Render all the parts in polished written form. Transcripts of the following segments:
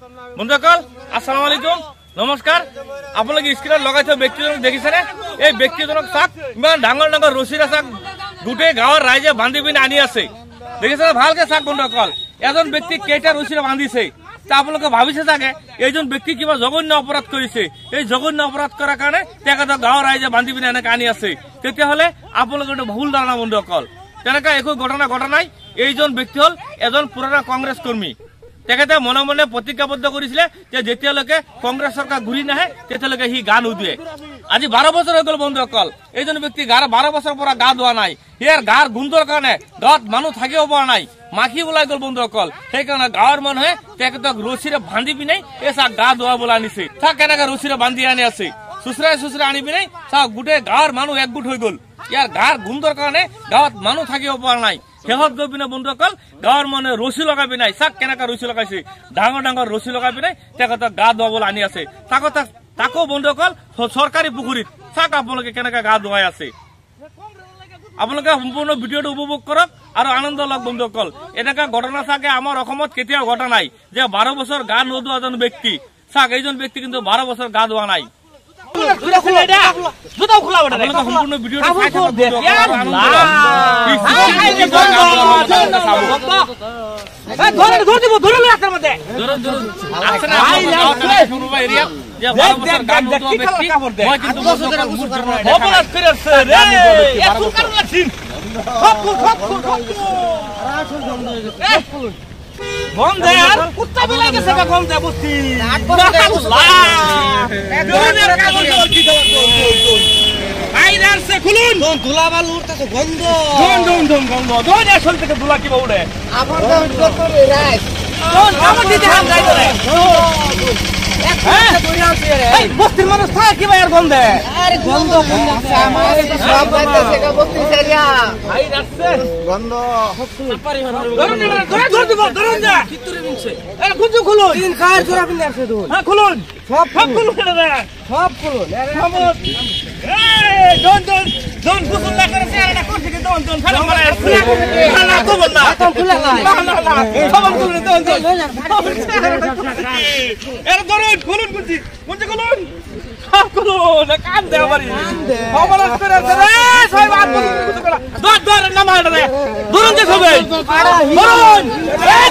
বন্ধুসকল আসসালামু আলাইকুম নমস্কাৰ। আপোনালোকে স্ক্ৰিনত লগাই থোৱা ব্যক্তিজনক দেখিছেনে? এই ব্যক্তিজনক চাক ইমান ডাঙৰ ডাঙৰ ৰছীৰে চাক গোটেই গাঁৱৰ ৰাইজে বান্ধি পিনে আনি আছে। দেখিছেনে? ভালকে চাক বন্ধুসকল, এজন ব্যক্তি কেইটা ৰছীৰে বান্ধিছে। আপোনালোকে ভাবিছে চাগে এইজন ব্যক্তি কিবা জঘন্য অপৰাধ কৰিছে। এই জঘন্য অপৰাধ কৰাৰ কাৰণে তেখেতক গাঁৱৰ ৰাইজে বান্ধি পিনে এনেকে আনি আছে। তেতিয়াহ'লে আপোনালোকে ভুল ধাৰণা বন্ধুসকল, তেনেকা একো ঘটনা ঘটা নাই। এইজন ব্যক্তি হল এজন পুৰণা কংগ্ৰেছ কৰ্মী। তেখেতে মনে মনে প্ৰতিজ্ঞাবদ্ধ কৰিছিলে যে যেতিয়ালৈকে কংগ্ৰেছ চৰকাৰ ঘূৰি নাহে তেতিয়ালৈকে সি গা নুধুৱে। আজি 12 বছৰ হৈ গ'ল বন্ধুসকল, এইজন ব্যক্তি 12 বছৰৰ পৰা গা ধোৱা নাই। ইয়াৰ গাৰ গোন্ধৰ কাৰণে গাঁৱত মানুহ থাকিব পৰা নাই, মাখি ওলাই গ'ল বন্ধুসকল। সেইকাৰণে গাঁৱৰ মানুহে তেখেতক ৰছীৰে বান্ধি পিনে এই চাক গা ধোৱাবলৈ আনিছে। চাক কেনেকে ৰছীৰে বান্ধি আনি আছে, চুচৰাই চুচৰাই আনি পিনে চাক গোটেই গাঁৱৰ মানুহ একগোট হৈ গ'ল। ইয়াৰ গাৰ গোন্ধৰ কাৰণে গাঁৱত মানুহ থাকিব পৰা নাই। শেষত গৈ পিনে বন্ধুসকল গাঁৱৰ মানুহে ৰছী লগাই পিনাই, চাক কেনেকা ৰছী লগাইছে, ডাঙৰ ডাঙৰ ৰছী লগাই পিনাই তেখেতক গা ধুৱাবলৈ আনি আছে। তাকো বন্ধুসকল চৰকাৰী পুখুৰীত চাক আপোনালোকে কেনেকা গা ধুৱাই আছে। আপোনালোকে সম্পূৰ্ণ ভিডিঅ'টো উপভোগ কৰক আৰু আনন্দ লওক বন্ধুসকল। এনেকা ঘটনা চাগে আমাৰ অসমত কেতিয়াও ঘটা নাই যে 12 বছৰ গা নোধোৱা এজন ব্যক্তি। চাক এইজন ব্যক্তি কিন্তু 12 বছৰ গা ধোৱা নাই। সম্পূৰ্ণ ভিডিঅ'টো চাই থাকক বন্ধে আর কুত্তা বিলাই গেছে কা বন্ধে বস্তি আইরারছে খুলুন দন ধুলা বাল উড়তাছে গন্ধ দন গন্ধ আসল থেকে ধুলা কি উড়ে আমার দাম কত রে রাইস দন আমার দিতে হাত যাই ধরে এই বস্তির মানুষ থাকে কি ভাই আর গন্ধে আরে গন্ধ কোন আছে আমার সব যাইতেছে কা বস্তি সেরিয়া আইরারছে গন্ধ ধরুন যা কিতুরে মিনছে আরে গুজু খুলুন তিন কার জোড়া পিনে আছে দুন হ্যাঁ খুলুন সব খুলুন রে সব খুলুন আরে সমত এই দন গুজু না করে সেরাটা করছে কি দন ফেলে মারা আছে না তো বল না তো খুলে না সব খুলুন দন এর ধরুন খুলুন গুজি খুলুন সব খুলুন কাম দে আমারই খবরস করে রে সবাই বাদ করে দর না মার রে ধরুন যে সবাই ধরুন এই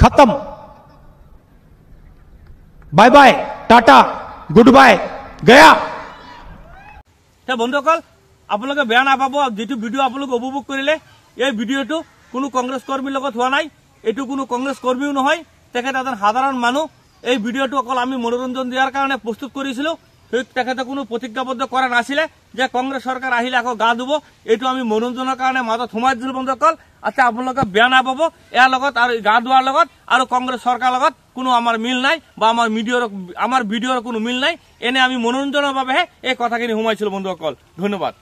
खत्म, bye bye, tata, good bye, गया। বন্ধুসকল আপোনালোকে বেয়া নাপাব, যেটো ভিডিঅ' আপোনালোকে উপভোগ কৰিলে এই ভিডিঅ'টো কোনো কংগ্ৰেছ কৰ্মীৰ লগত হোৱা নাই। এইটো কোনো কংগ্ৰেছ কৰ্মীও নহয়, তেখেত এজন সাধাৰণ মানুহ। এই ভিডিঅ'টো অকল আমি মনোৰঞ্জন দিয়াৰ কাৰণে প্ৰস্তুত কৰিছিলো। তেখেতে কোনো প্ৰতিজ্ঞাবদ্ধ কৰা নাছিলে যে কংগ্ৰেছ চৰকাৰ আহিলে আকৌ গা ধুব। এইটো আমি মনোৰঞ্জনৰ কাৰণে মাজত সোমাই দিছিলো বন্ধুসকল। আচ্ছা আপোনালোকে বেয়া নাপাব, ইয়াৰ লগত আৰু গা ধোৱাৰ লগত আৰু কংগ্ৰেছ চৰকাৰৰ লগত কোনো আমাৰ মিল নাই বা আমাৰ ভিডিঅ'ৰ কোনো মিল নাই। এনে আমি মনোৰঞ্জনৰ বাবেহে এই কথাখিনি সোমাইছিলো বন্ধুসকল। ধন্যবাদ।